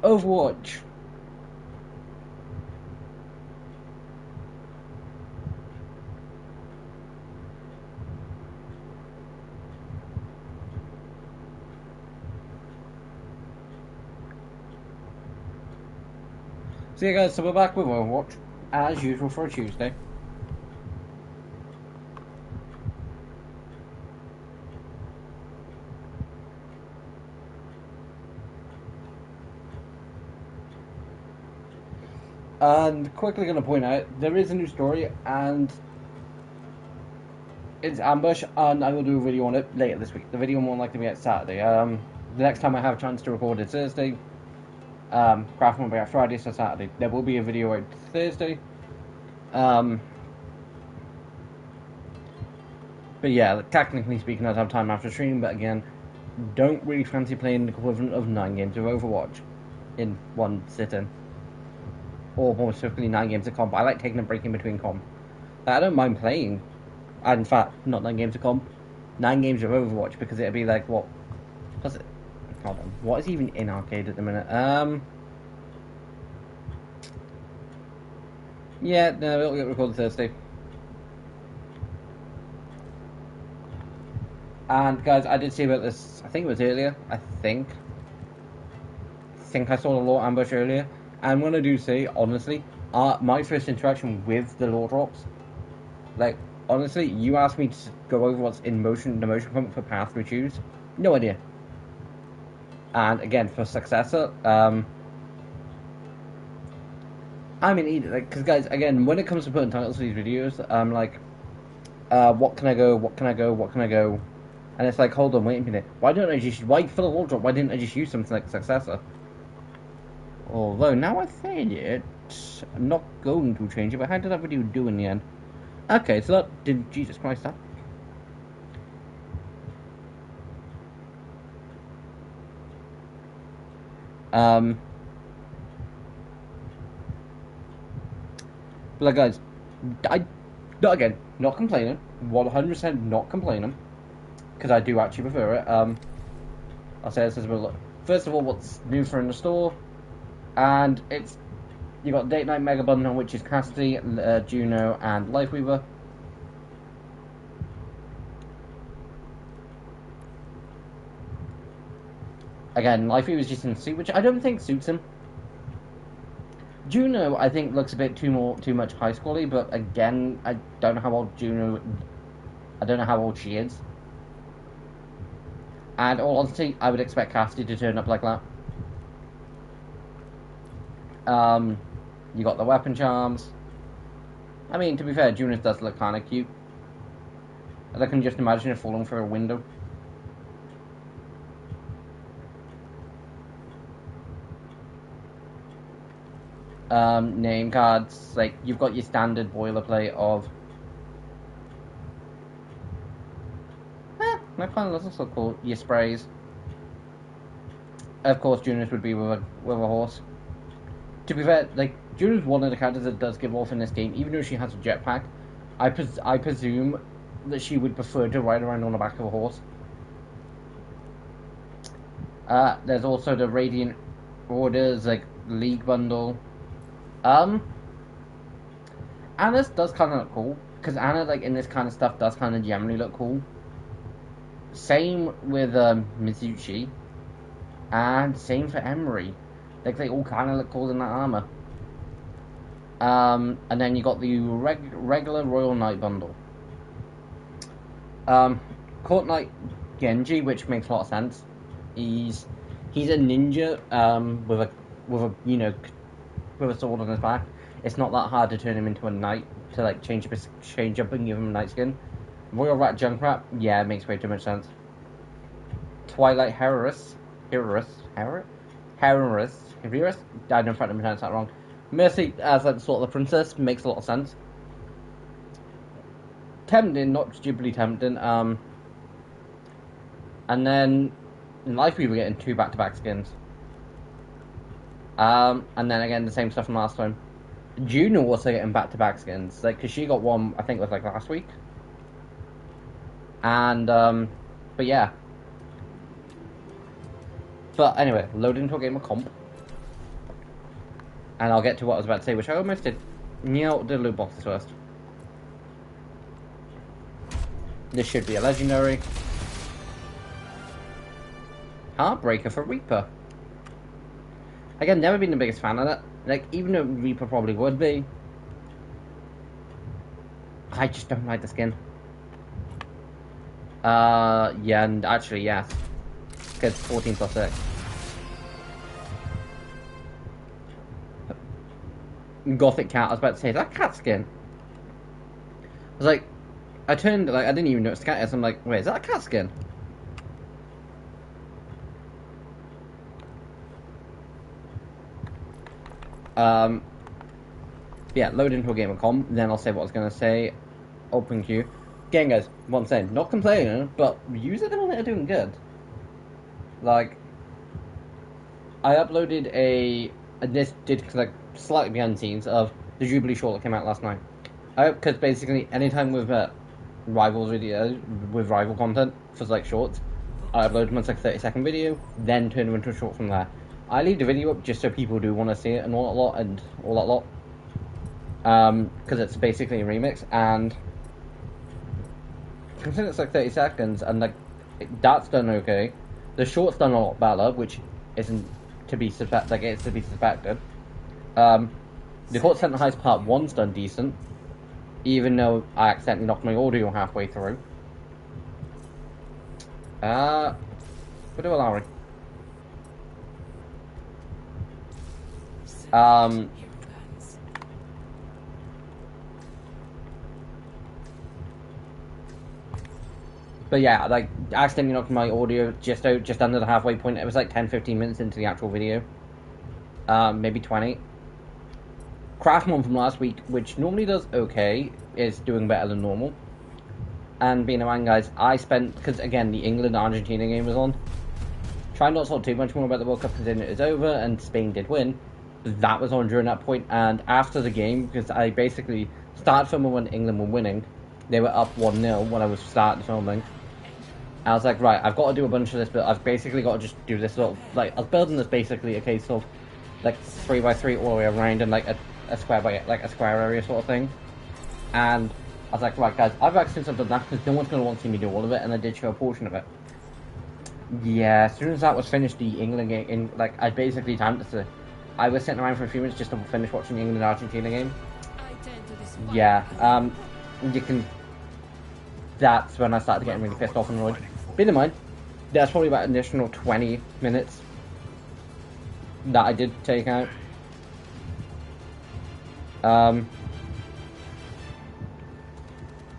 Overwatch. So yeah guys, so we're back with Overwatch, as usual for a Tuesday. And quickly going to point out, there is a new story, and it's Ambush, and I will do a video on it later this week. The video more likely to be out Saturday. The next time I have a chance to record is Thursday. Craft will be out Friday, so Saturday. There will be a video out Thursday. But yeah, technically speaking, I'd have time after stream, but again, don't really fancy playing the equivalent of 9 games of Overwatch in one sitting. Or more specifically, 9 games of comp. I like taking a break in between comp. I don't mind playing. And in fact, not 9 games of comp. 9 games of Overwatch, because it'd be like, what? What's it? Hold on. What is even in arcade at the minute? Yeah, no, it'll get recorded Thursday. And guys, I did see about this, I think it was earlier. I think I saw the lore ambush earlier. And when I do say, honestly, my first interaction with the lore drops, like, honestly, you asked me to go over what's in motion, the motion pump for path we choose. No idea. And again, for successor, I mean, like, because guys, again, when it comes to putting titles to these videos, I'm like, what can I go, what can I go, what can I go? And it's like, hold on, wait a minute. Why for the lore drop, why didn't I just use something like successor? Although, now I say it, I'm not going to change it, but how did that video do in the end? Okay, so that did, Jesus Christ, that. But like, guys, not complaining, 100% not complaining, because I do actually prefer it. I'll say this as well. First of all, what's new for in the store, and it's, you got Date Night Mega Bundle, which is Cassidy, Juno, and Lifeweaver. Again, Lifeweaver's just in a suit, which I don't think suits him. Juno, I think, looks a bit too much high schooly, but again, I don't know how old she is. And all honesty, I would expect Cassidy to turn up like that. You got the weapon charms. I mean, to be fair, Juno does look kind of cute. I can just imagine her falling through a window. Name cards, like, you've got your standard boilerplate of... my plan is also cool. Your sprays. Of course, Juno's would be with a horse. To be fair, like, Juno's one of the characters that does give off in this game, even though she has a jetpack. I presume that she would prefer to ride around on the back of a horse. There's also the Radiant Orders, like, League bundle. Anna's does kind of look cool, because Anna, like, in this kind of stuff does kind of generally look cool. Same with Mizuchi, and same for Emery. Like, they all kind of look cool in that armor. And then you got the regular Royal Knight bundle. Court Knight Genji, which makes a lot of sense. He's a ninja with a with a sword on his back. It's not that hard to turn him into a knight, to like change up and give him a knight skin. Royal Rat Junkrat, yeah, it makes way too much sense. Twilight Heroes, I don't know if I pronounced that wrong. Mercy as like sort of the princess makes a lot of sense. Tempting, not stupidly tempting. And then in life we were getting 2 back-to-back skins. And then again the same stuff from last time. Juno also getting back-to-back skins, like, because she got one, I think it was like last week. And but yeah. But anyway, load into a game of comp. And I'll get to what I was about to say, which I almost did. The loot boxes first. This should be a legendary. Heartbreaker for Reaper. Again, never been the biggest fan of that. Like, even though Reaper probably would be, I just don't like the skin. Yeah, and actually, yes. Because 14 plus 6. Gothic cat, I was about to say, is that cat skin? I was like, I turned, like, I didn't even notice cat is. I'm like, wait, is that a cat skin? Yeah, load into a game of com, then I'll say what I was going to say. Open queue. Again, guys, what I'm saying, not complaining, but users are doing good. Like, I uploaded this did, like, slightly behind the scenes of the Jubilee short that came out last night. Because basically, anytime with Rivals videos, with Rival content, for, like, shorts, I upload them as, like, a 30-second video, then turn them into a short from there. I leave the video up just so people do want to see it and all that lot. Because it's basically a remix, and considering it's like 30 seconds, and like that's done okay. The short's done a lot better, which isn't to be it's to be suspected. The Court Center Heist Part 1's done decent, even though I accidentally knocked my audio halfway through. What do I allow? But yeah, like, accidentally knocked my audio just under the halfway point. It was like 10-15 minutes into the actual video. Maybe 20. Craftmon from last week, which normally does okay, is doing better than normal. And being in mind, guys, I spent, because again, the England-Argentina game was on. Try not to talk too much more about the World Cup because then it is over, and Spain did win. That was on during that point, and after the game, because I basically started filming when England were winning. They were up 1-0 when I was starting filming. I was like, right, I've got to do a bunch of this, but I've basically got to just do this sort of, like, I was building this basically a case of, like, 3x3 all the way around and, like, a square by, like, a square area sort of thing. And I was like, right, guys, I've actually done that because no one's going to want to see me do all of it, and I did show a portion of it. Yeah, as soon as that was finished, the England game, like, I basically timed it to, I was sitting around for a few minutes just to finish watching the England-Argentina game. Yeah, you can, that's when I started getting really pissed off and annoyed. Bear in mind, there's probably about an additional 20 minutes that I did take out. And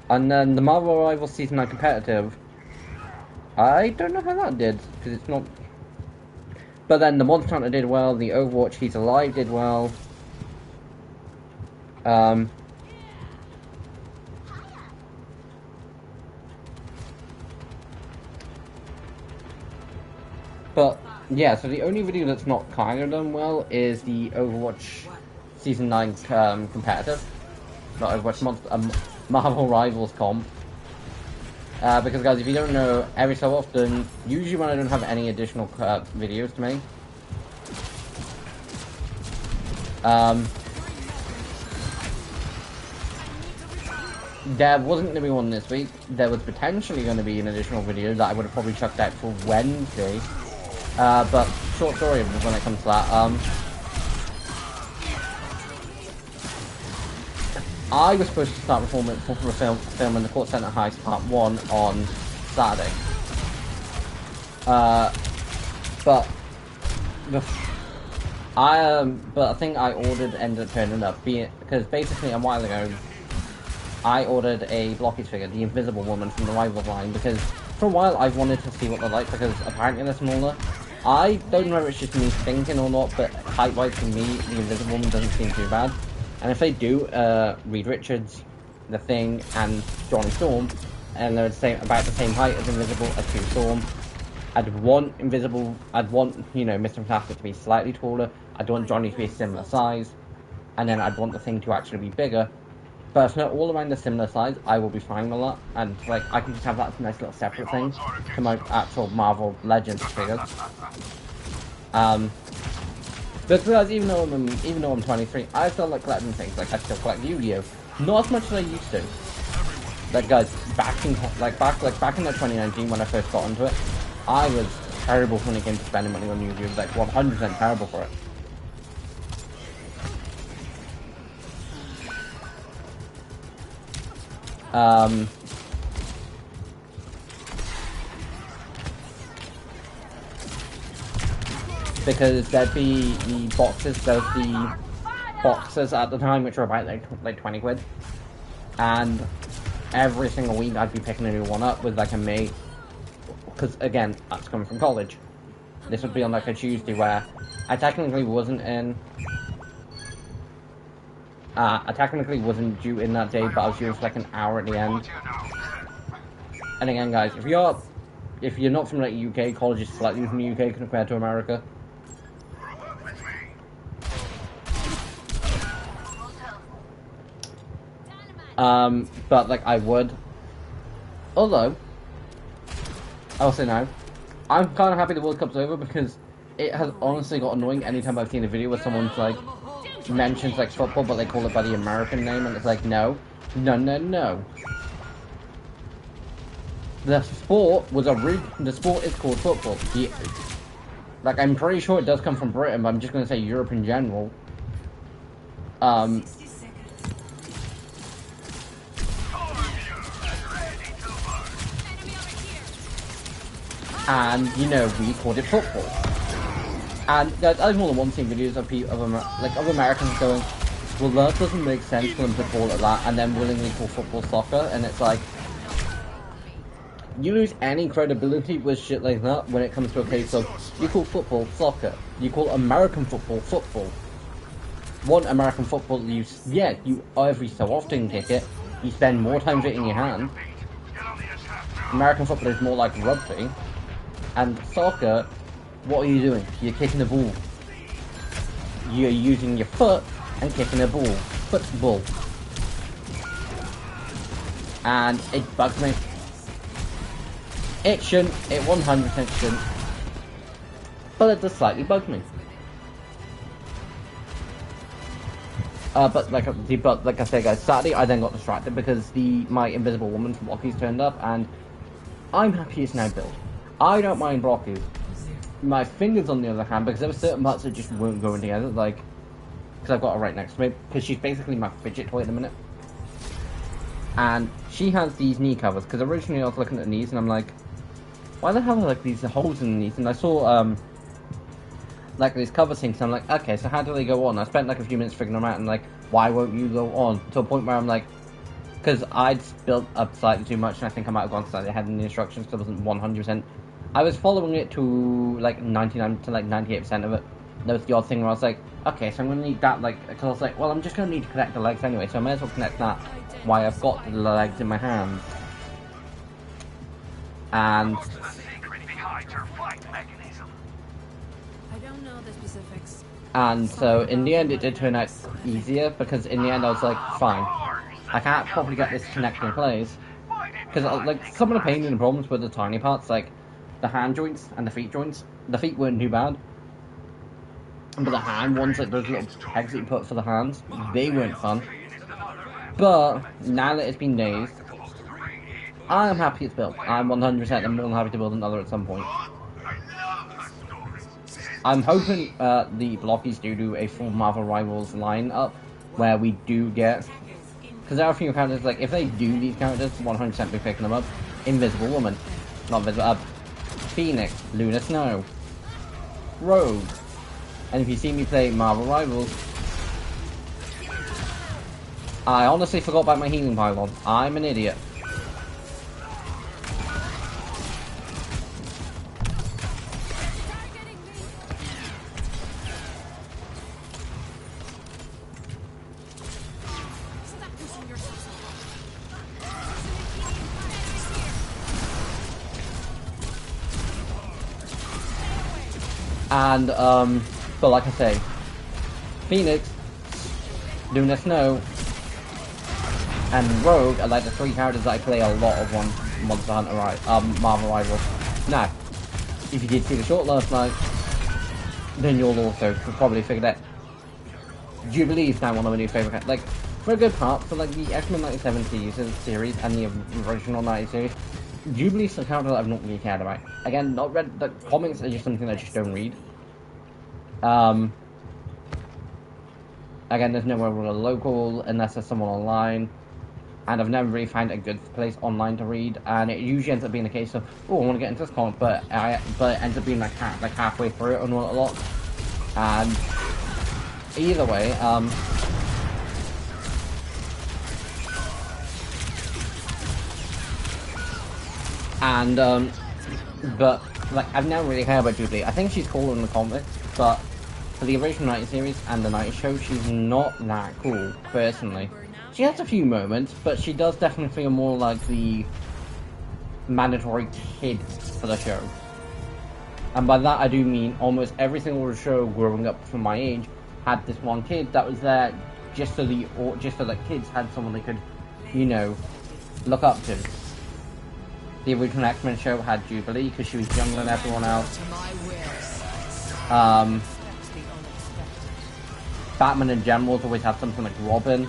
then the Marvel Rivals Season 9 competitive, I don't know how that did, because it's not... But then the Monster Hunter did well, the Overwatch He's Alive did well. But, yeah, so the only video that's not kind of done well is the Overwatch Season 9 competitive. Not Overwatch, Marvel Rivals comp. Because, guys, if you don't know, every so often, usually when I don't have any additional videos to make, there wasn't going to be one this week. There was potentially going to be an additional video that I would have probably chucked out for Wednesday. But short story when it comes to that. I was supposed to start filming the Court Center Heist Part 1 on Saturday. But I think I ordered ended up turning up because basically a while ago I ordered a blockage figure, the Invisible Woman from the Rivals line, because for a while I've wanted to see what they're like because apparently they're smaller. I don't know if it's just me thinking or not, but height-wise for me, the Invisible Woman doesn't seem too bad. And if they do, Reed Richards, The Thing, and Johnny Storm, and they're about the same height as Invisible as Sue Storm, I'd want, you know, Mr. Fantastic to be slightly taller, I'd want Johnny to be a similar size, and then I'd want The Thing to actually be bigger. But if they're all around the similar size, I will be fine with that, and, like, I can just have that as a nice little separate thing to my actual Marvel Legends figures. Because even though I'm 23, I still like collecting things. Like I still collect Yu-Gi-Oh. Not as much as I used to. Like guys, back in like 2019 when I first got into it, I was terrible when it came to spending money on Yu-Gi-Oh. Like 100% terrible for it. Because there'd be the boxes at the time, which were about like 20 quid, and every single week I'd be picking a new one up with like a mate, because again, that's coming from college. This would be on like a Tuesday where I technically wasn't due in that day, but I was due for like an hour at the end. And again, guys, if you're not from like UK, college is slightly from the UK compared to America. But like I would. Although, I'll say now, I'm kind of happy the World Cup's over because it has honestly got annoying anytime I've seen a video where someone's like mentions like football, but they call it by the American name, and it's like no. The sport is called football. Like I'm pretty sure it does come from Britain, but I'm just gonna say Europe in general. And you know we called it football. And guys, I've more than one seen videos of Americans going, well, that doesn't make sense for them to call it that, and then willingly call football soccer, and it's like, you lose any credibility with shit like that when it comes to a case of, you call football soccer, you call American football football. One American football, you every so often kick it, you spend more time with it in your hand. American football is more like rugby, and soccer, what are you doing? You're kicking the ball. You're using your foot and kicking a ball. Football. And it bugs me. It shouldn't. It 100% shouldn't. But it does slightly bug me. But like I said, guys, Saturday I then got distracted because my Invisible Woman from Blockies turned up, and I'm happy it's now built. I don't mind Blockies. My fingers, on the other hand, because there were certain parts that just weren't going together, like, because I've got her right next to me, because she's basically my fidget toy at the minute. And she has these knee covers, because originally I was looking at the knees, and I'm like, why the hell are like these holes in the knees? And I saw, like these cover things, and I'm like, okay, so how do they go on? I spent like a few minutes figuring them out, and like, why won't you go on? To a point where I'm like, because I'd built up slightly too much, and I think I might have gone slightly ahead in the instructions, because I wasn't 100%. I was following it to like 99 to like 98% of it. There was the odd thing where I was like, okay, so I'm going to need that, like, because I was like, well, I'm just going to need to connect the legs anyway, so I may as well connect that while I've got the legs in my hands. And... And so, in the end, it did turn out easier, because in the end I was like, fine, I can't probably get this connected in place. Because, like, some of the pain and the problems with the tiny parts, like, the hand joints and the feet joints. The feet weren't too bad. But the hand ones, like those little pegs that you put for the hands, they weren't fun. But, now that it's been days, I'm happy it's built. I'm 100% more than happy to build another at some point. I'm hoping the Blockies do a full Marvel Rivals line-up, where we do get... Because there are a few characters, like, if they do these characters, 100% be picking them up. Invisible Woman. Not Invisible, Phoenix, Luna Snow, Rogue, and if you see me play Marvel Rivals, I honestly forgot about my healing pylon. I'm an idiot. And, but like I say, Phoenix, Luna Snow, and Rogue are like the three characters that I play a lot of on Monster Hunter Marvel Rivals. Now, if you did see the short last night, then you'll also probably figure that Jubilee is now one of my new favorite. Like, for a good part, for like the X-Men 97 series and the original 90 series, Jubilee's a character that I've not really cared about. Again, not read. The comics are just something I just don't read. Again, there's nowhere really local unless there's someone online, and I've never really found a good place online to read. And it usually ends up being a case of, oh, I want to get into this comic, but it ends up being like halfway through it and a lot. And either way, but like I've never really heard about Jubilee. I think she's cool in the comics, but for the original 90 series and the 90 show, she's not that cool, personally. She has a few moments, but she does definitely feel more like the mandatory kid for the show. And by that I do mean almost every single show growing up from my age had this one kid that was there just so the kids had someone they could, you know, look up to. The original X-Men show had Jubilee because she was younger than everyone else. Batman in general always had something like Robin.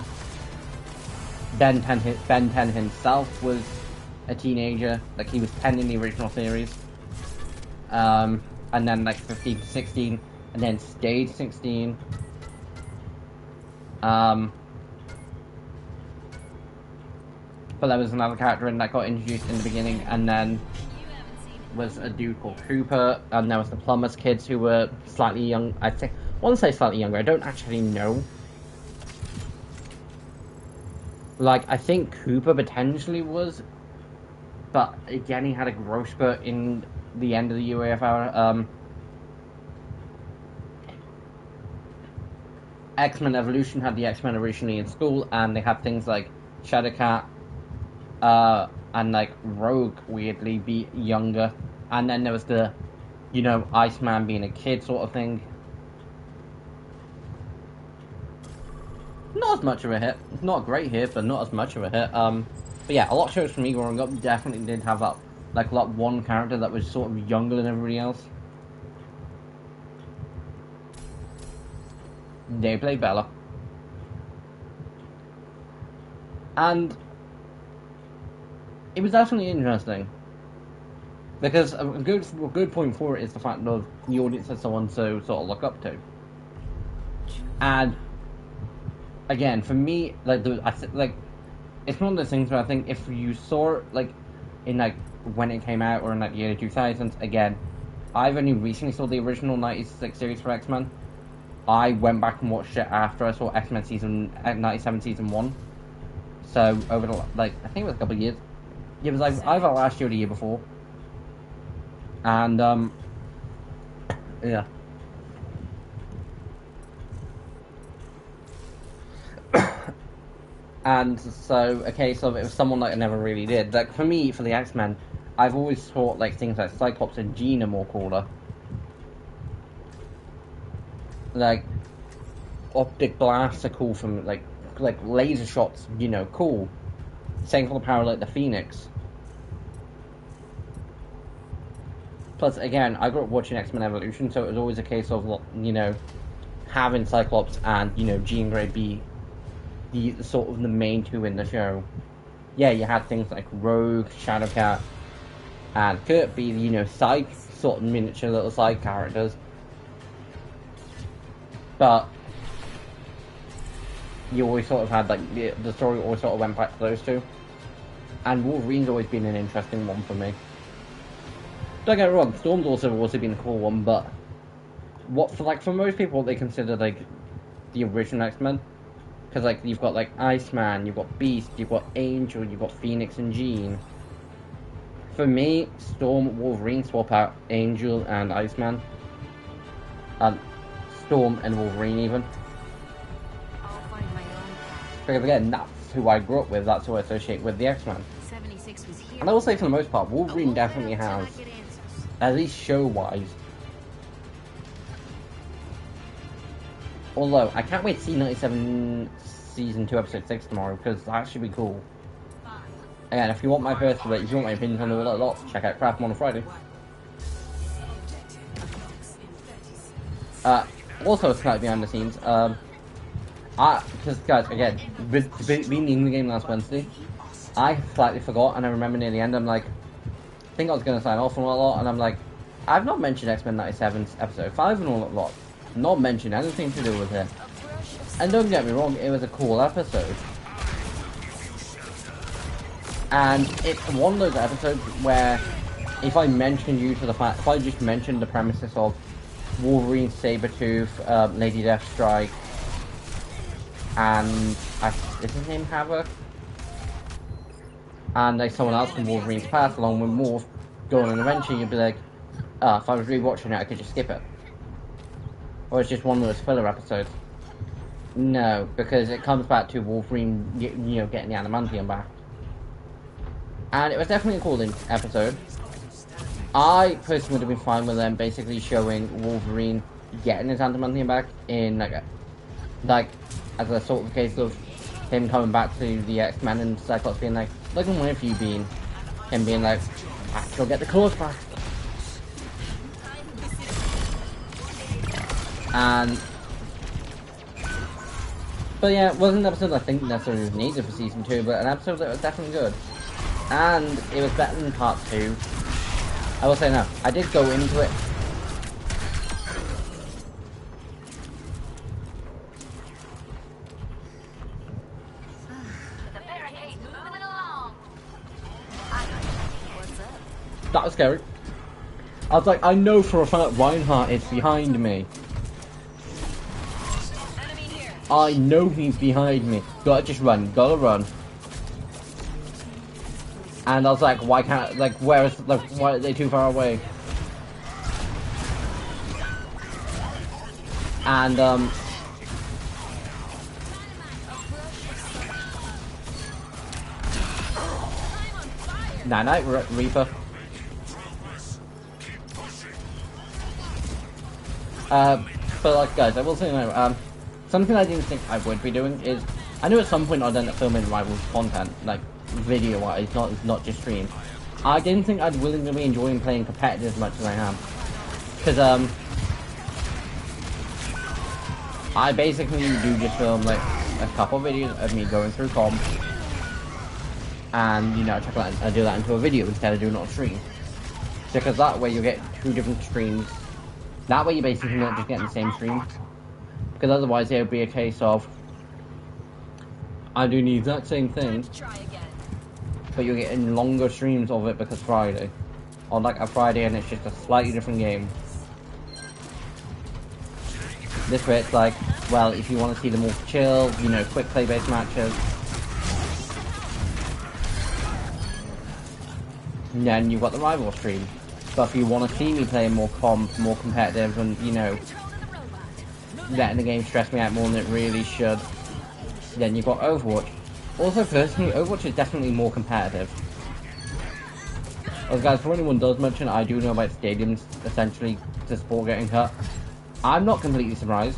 Ben 10 himself was a teenager, like he was 10 in the original series. And then like 15 to 16, and then stayed 16. But there was another character in that got introduced in the beginning, and then was a dude called Cooper, and there was the Plumbers kids who were slightly young. I want to say slightly younger. I don't actually know. Like, I think Cooper potentially was, but again, he had a growth spurt in the end of the UAF. X-Men Evolution had the X-Men originally in school, and they had things like Shadowcat, and like Rogue weirdly be younger, and then there was the, you know, Iceman being a kid sort of thing. Not as much of a hit. Not a great hit, but not as much of a hit. But yeah, a lot of shows for me growing up definitely did have that, like, one character that was sort of younger than everybody else. They played Bella. And it was definitely interesting. Because a good point for it is the fact that the audience has someone to sort of look up to. And again, for me, like, it's one of those things where I think if you saw it, like, in, like, when it came out, or in, like, the early 2000s, again, I've only recently saw the original 96 series for X-Men. I went back and watched it after I saw X-Men 97 season 1. So, over the, like, I think it was a couple of years. It was, like, either last year or the year before. And, yeah. And so, a case of it was someone like I never really did. Like, for me, for the X-Men, I've always thought, like, things like Cyclops and Jean are more cooler. Like, optic blasts are cool from, like laser shots, you know, cool. Same for the power like the Phoenix. Plus, again, I grew up watching X-Men Evolution, so it was always a case of, you know, having Cyclops and, you know, Jean Grey be the sort of the main two in the show. Yeah, you had things like Rogue, Shadowcat, and Kurt be, you know, side, sort of miniature little side characters. But you always sort of had, like, the story always sort of went back to those two. And Wolverine's always been an interesting one for me. Don't get me wrong, Storm's also been a cool one, but for most people, they consider, like, the original X-Men. Because, like, you've got, like, Iceman, you've got Beast, you've got Angel, you've got Phoenix and Jean. For me, Storm, Wolverine swap out Angel and Iceman. Storm and Wolverine, even. I'll find my own path. Because, again, that's who I grew up with, that's who I associate with the X-Men. 76 was here. And I will say, for the most part, Wolverine definitely has, at least show-wise. Although, I can't wait to see 97 Season 2, Episode 6 tomorrow, because that should be cool. And if you want my if you want my opinion on the lot, check out Craft on Friday. Also, slightly behind the scenes. Because guys, again, being in the game last Wednesday, I slightly forgot, and I remember near the end, I'm like, I think I was going to sign off on a lot, and I'm like, I've not mentioned X-Men 97's episode 5 and all that lot. Not mentioned anything to do with it. And don't get me wrong, it was a cool episode. And it's one of those episodes where, if I mentioned you to the fact, if I just mentioned the premises of Wolverine, Sabretooth, Lady Deathstrike, and is his name Havoc? And like someone else from Wolverine's past, along with Morph, going on an adventure, you'd be like, if I was rewatching it, I could just skip it. Or it's just one of those filler episodes. No, because it comes back to Wolverine, getting the adamantium back. And it was definitely a cool episode. I personally would have been fine with them basically showing Wolverine getting his adamantium back in like as a sort of case of him coming back to the X-Men and Cyclops being like, look at where have you been? Him being like, she'll get the claws back. But yeah, it wasn't an episode I think necessarily needed for season 2, but an episode that was definitely good. And it was better than part 2. I will say no, I did go into it. That was scary. I was like, I know for a fact Reinhardt is behind me. I know he's behind me. Gotta just run, gotta run. And I was like, why can't, why are they too far away? And, Night Reaper. But like, guys, I will say no, something I didn't think I would be doing is, I knew at some point I'd end up filming Rivals content, like, video-wise, not just stream. I didn't think I'd willingly be enjoying playing competitive as much as I am. Because, I basically do just film, like, a couple videos of me going through comp, and, I do that into a video instead of doing it on stream. Because that way you get 2 different streams. That way you're basically not just getting the same stream. Because otherwise it would be a case of, I do the exact same thing, but you're getting longer streams of it because Friday. Or like a Friday and it's just a slightly different game. This way it's like, well, if you want to see the more chill, quick play-based matches, then you've got the rival stream. But if you want to see me playing more comp, more competitive, and, letting the game stress me out more than it really should, then you've got Overwatch. Also, personally, Overwatch is definitely more competitive. As guys, for anyone does mention, I do know about stadiums, essentially, to support getting cut. I'm not completely surprised.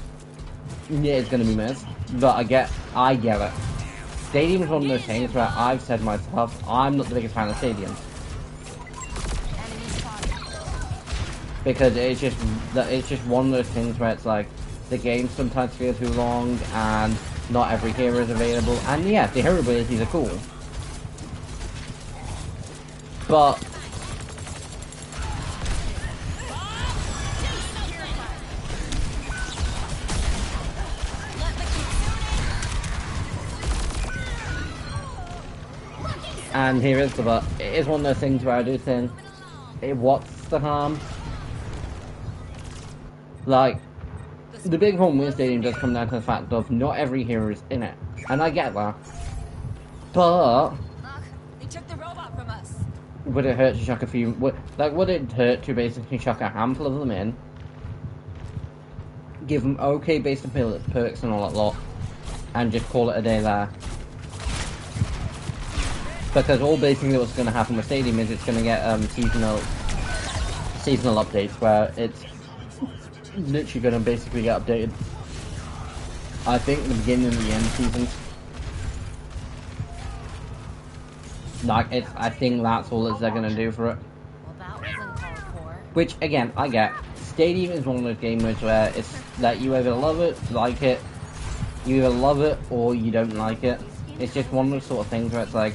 Yeah, it's going to be missed, but I get it. Stadium is one of those things where I've said myself, I'm not the biggest fan of stadiums. Because it's just one of those things where it's like, the game sometimes feels too long, and not every hero is available, and yeah, the hero abilities are cool. But and here is the but. It is one of those things where I do think, what's the harm? Like, the big problem with Stadium does come down to the fact of not every hero is in it. And I get that. But They took the robot from us. Would it hurt to chuck a few, would it hurt to basically chuck a handful of them in? Give them okay basic perks and all that lot, and just call it a day there. Because all basically what's going to happen with Stadium is it's going to get seasonal updates where it's literally going to basically get updated. I think the beginning and the end seasons. I think that's all that they're going to do for it. Well, that wasn't hardcore. Which, again, I get. Stadium is one of those game modes where it's that you either love it, like it, you either love it or you don't like it. It's just one of those sort of things where it's like,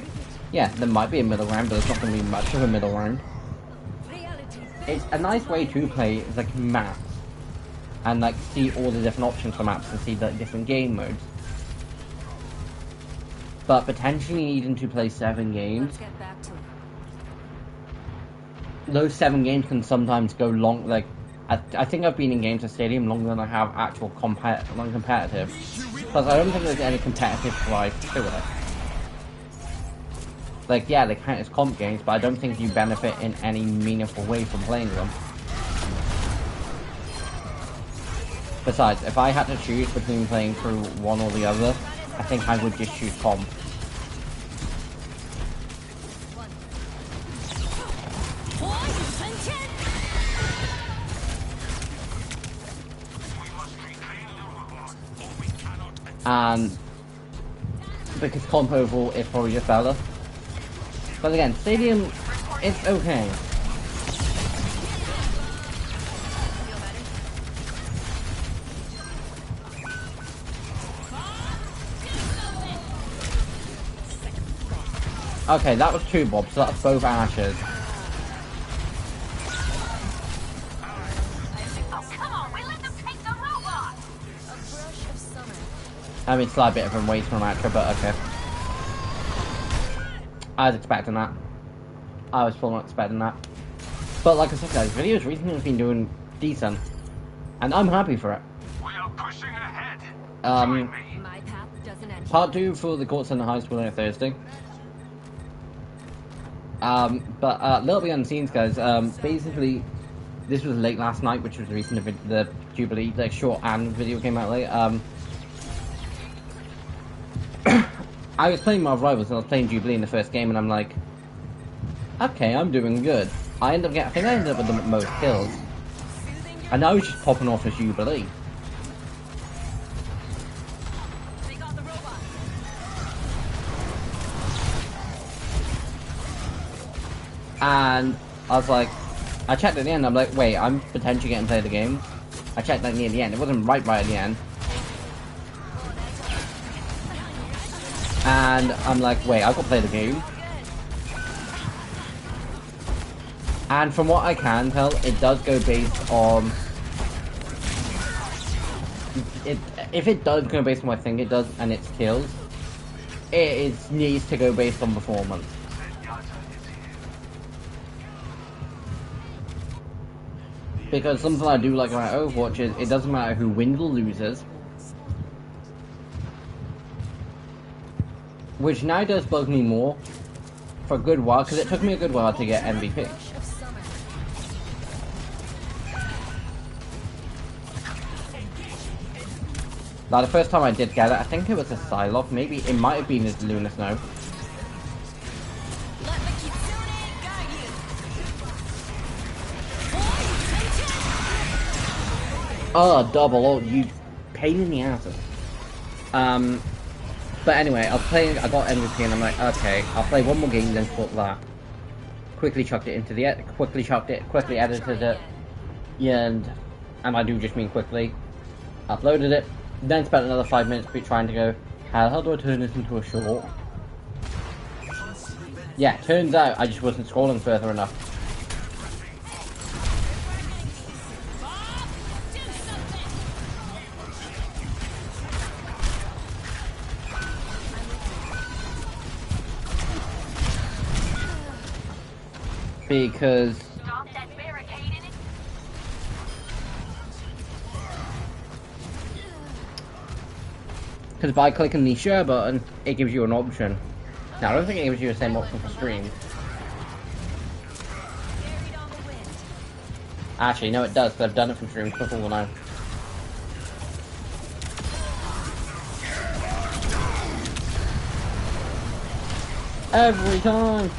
yeah, there might be a middle ground, but there's not going to be much of a middle ground. It's a nice way to play like maps and like see all the different options for maps and see the different game modes. But potentially needing to play 7 games. Let's get back to it. Those 7 games can sometimes go long. Like, I think I've been in games at Stadium longer than I have actual competitive. Plus, I don't think there's any competitive drive to it. Like, yeah, they count as comp games, but I don't think you benefit in any meaningful way from playing them. Besides, if I had to choose between playing through one or the other, I think I would just choose comp. And because comp overall is probably just better. But again, Stadium, it's okay. Okay, that was 2 bobs, so that's both ashes. I mean, slight bit of a waste from Atra, but okay. I was expecting that. I was full not expecting that. But like I said, guys, videos recently have been doing decent. And I'm happy for it. We are pushing ahead. My path doesn't end. Part 2 for the Court Center High School on Thursday. But a little bit on the scenes, guys. Basically, this was late last night, which was the reason the Jubilee, like, short and video came out late. I was playing Marvel Rivals and I was playing Jubilee in the first game, and I'm like, okay, I'm doing good. I think I ended up with the most kills. And I was just popping off as Jubilee. They got the robot. And I was like, I checked at the end, I'm like, wait, I'm potentially getting played the game. I checked that near the end, it wasn't right at the end. And I'm like, wait, I've got to play the game. And from what I can tell, it does go based on... If it does go based on what I think it does, and it's kills, it needs to go based on performance. Because something I do like about Overwatch is, it doesn't matter who wins or loses. Which now does bug me more for a good while, because it took me a good while to get MVP. Like the first time I did get it, I think it was a Psylocke, maybe it might have been as Luna Snow. Oh, double ult, you pain in the asses. But anyway, I was playing, I got MVP and I'm like, okay, I'll play one more game, then put that. Quickly chucked it into the, quickly edited it, and I do just mean quickly, uploaded it, then spent another 5 minutes trying to go, how the hell do I turn this into a short? Yeah, turns out I just wasn't scrolling further enough. Because by clicking the share button, it gives you an option. Now, I don't think it gives you the same option for stream. Actually, no, it does, because I've done it from stream before now. Every time!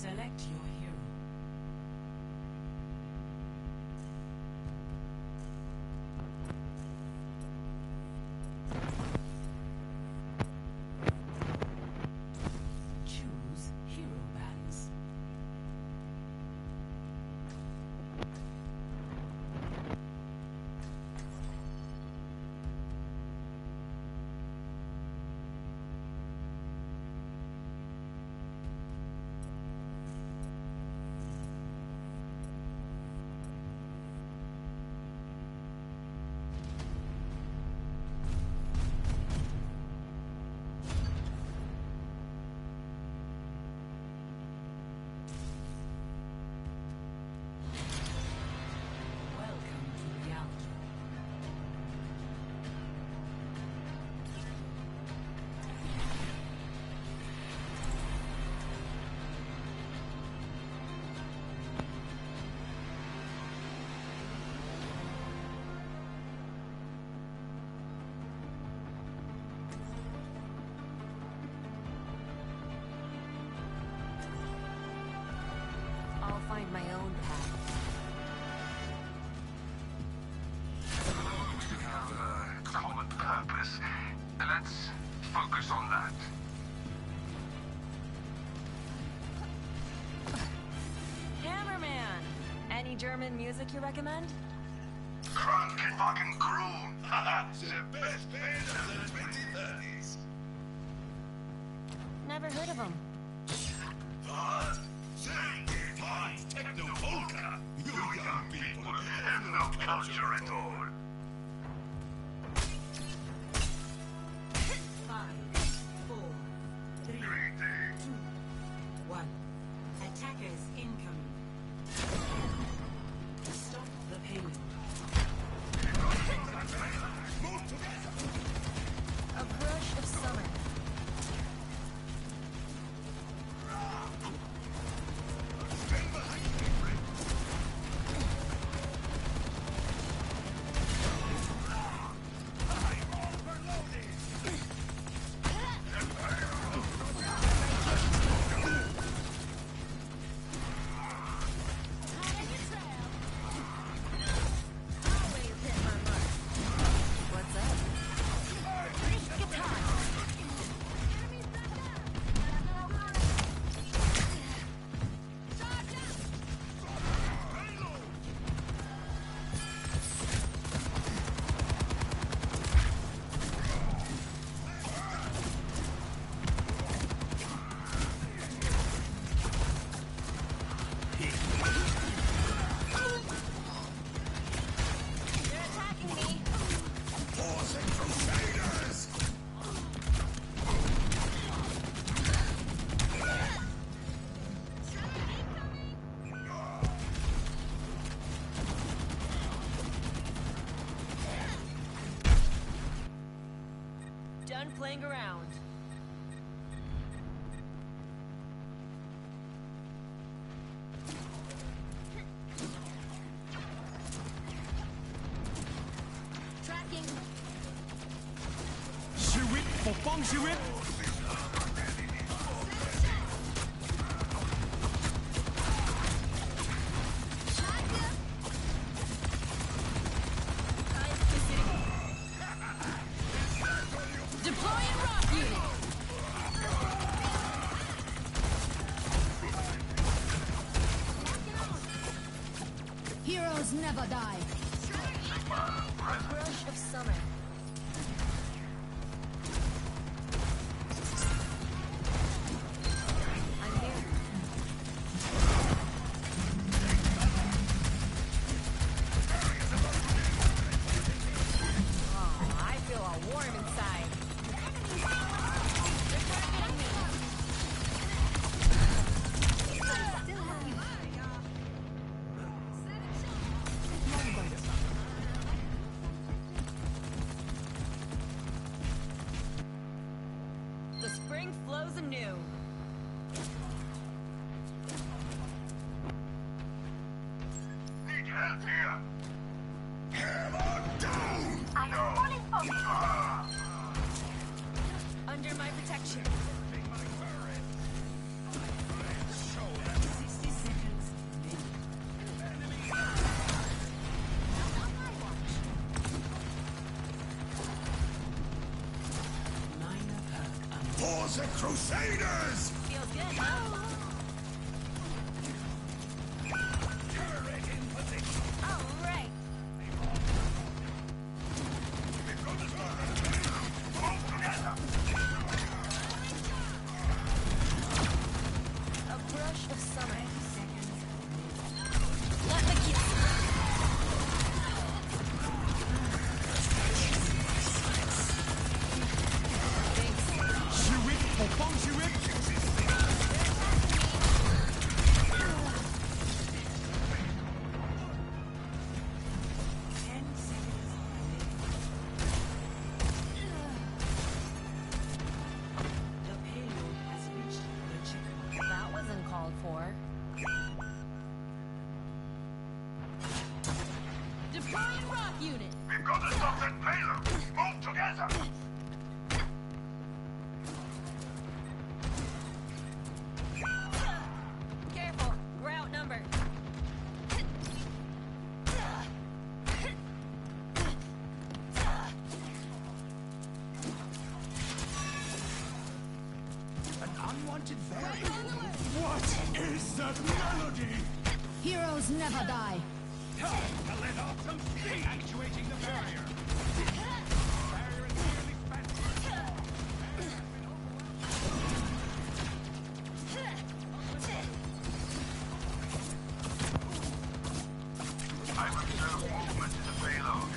Select your hero. Choose hero balance. Welcome to reality. I'll find my own path. We have a common purpose. Let's focus on that. Hammerman! Any German music you recommend? Krankenwagen Crew! Haha, the best band of the 2030s! Never heard of them. What? Sing, dance, techno polka! You young people have no culture at all. 5, 4, 3, 2, 1. Attackers incoming. Stop the payload. A brush of summer. What's up? Guitar. They're attacking me. Done playing around. Tracking. ชีวิตปกป้องชีวิต Deploying rock unit. Heroes never die. A brush of summer. I'm here. Oh, I feel all warm inside. They're targeting me. Still have you. The Crusaders! Feels good, huh? Turret in position! All right. A brush of summer. Let me get Shirit, Fofang Shirit. The payload has reached the checkpoint. That wasn't called for. Deploying rock unit. We've got to stop that payload! Move together! Careful, we're outnumbered. An unwanted variable. What is that melody? Heroes never die. Time to let off some steam. Actuating the barrier. Barrier is nearly spent. I've observed movement in the payload.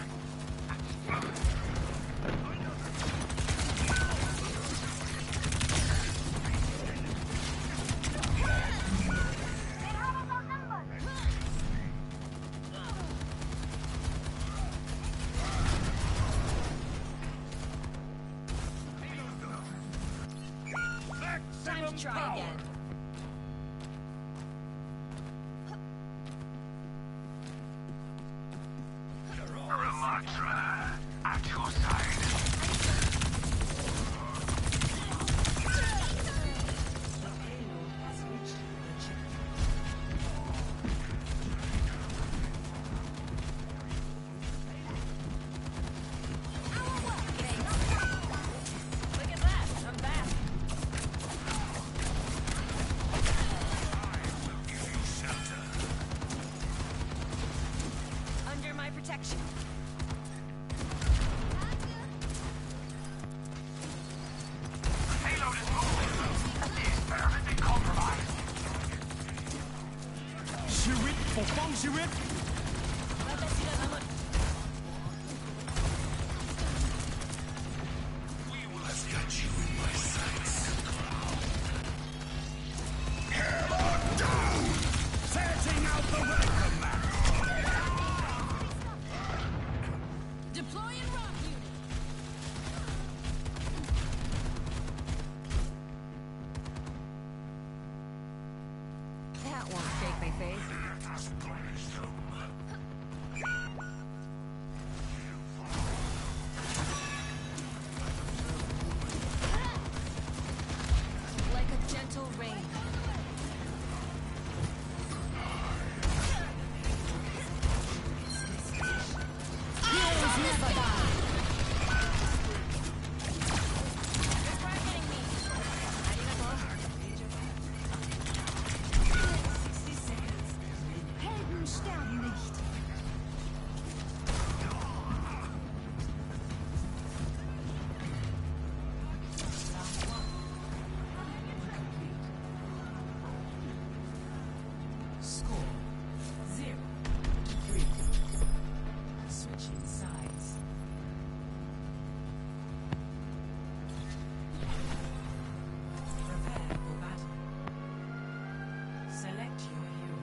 Time to try again. Ramatra, at your side. The payload has reached the checkpoint. Look at that, I'm back. Give you shelter. Under my protection. Payload is moving. The experiment has been compromised. Shirit, Fofang Shirit. We will have got you in my sights. Hammer down! Setting out the welcome mat! Deploying rock unit. That won't shake my face. Let us punish them. Like a gentle rain. Heroes never die. You're targeting me. Hiding a ball. 60 seconds remaining. Helden sterben nicht. Score 0-3. Switching sides. Prepare for battle. Select your hero.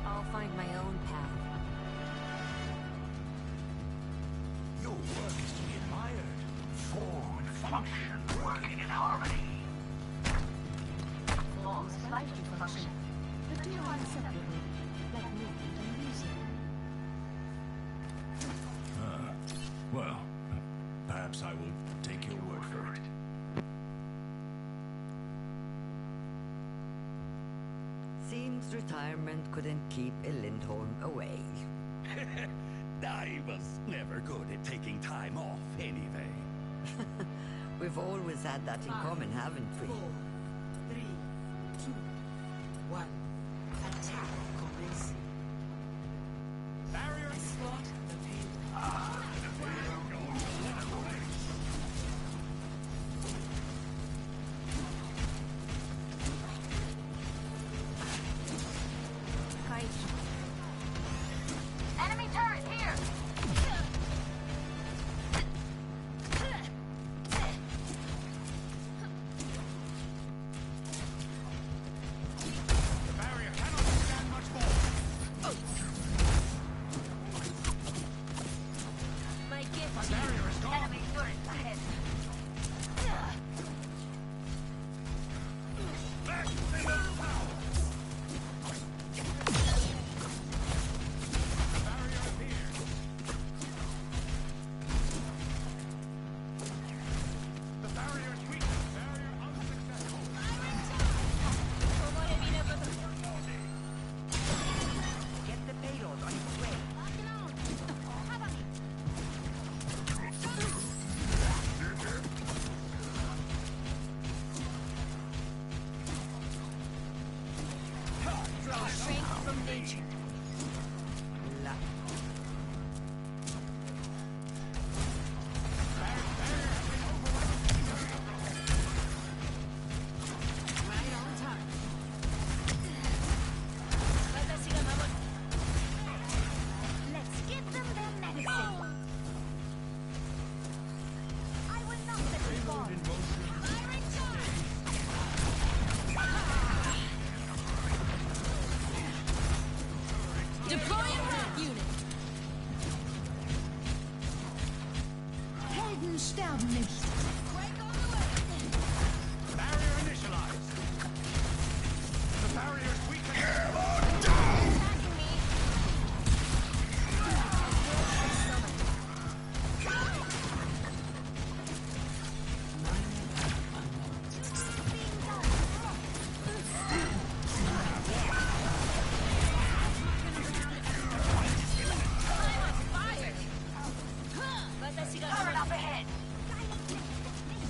I'll find my own path. Your work is to be admired. Form and function working in harmony. Forms slightly function. The two are inseparable, like movement. Well, perhaps I will take your word for it. Seems retirement couldn't keep a Lindholm away. I was never good at taking time off, anyway. We've always had that in common, haven't we? 4, 3, 2, 1. Attack commencing. Barrier Escort the payload. Enemy turret here! the barrier cannot stand much more. My gift My to you. barrier is gone. Enemy turret ahead. Back in the tower. The barrier appears. The barrier is weak. Barrier unsuccessful. Get the payload on its way. Draw strength from nature. La. Right on time. Let's give them their medicine. I will not let you go. Firing charge. Deploying that unit. Helden sterben nicht. Break on the way. Barrier initialized. The barrier is weak. Attacking me. Turret up ahead.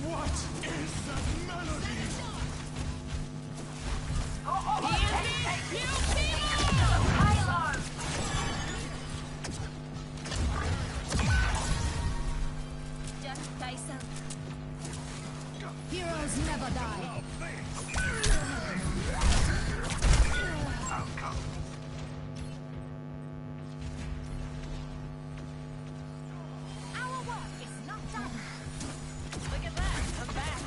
What is that melody? Heroes never die. Our work is not done. Look at that. I'm back.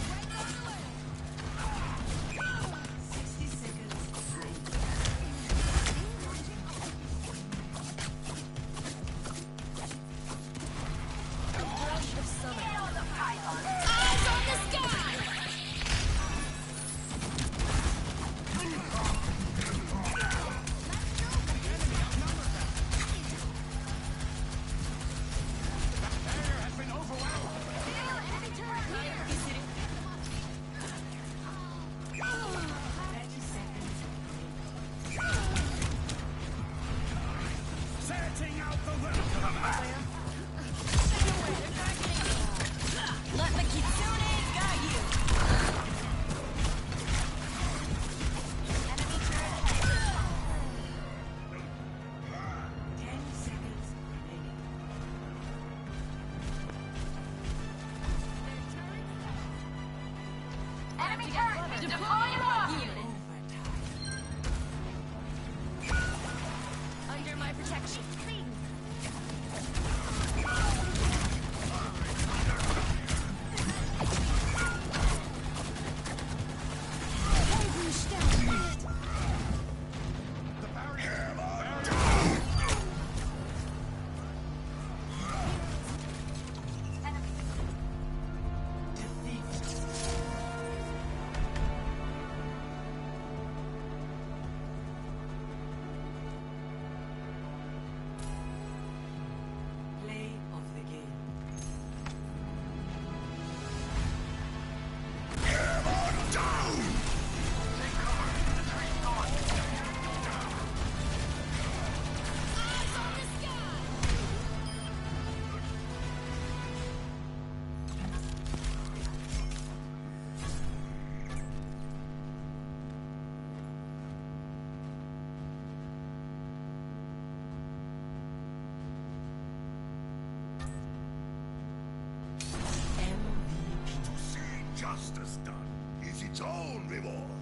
Break on the way. 60 seconds. Rush of summer. Get on the pylon. Eyes on the sky. Barrier has been overwhelmed. Feel enemy turret here. 30 seconds. Setting out the welcome. Let the Kitsune guide you. Enemy turret ahead. 10 seconds remaining. Enemy turret. Deploying rocket. Overtime. Under my protection. Helden sterben nicht. The barrier. justice done is its own reward.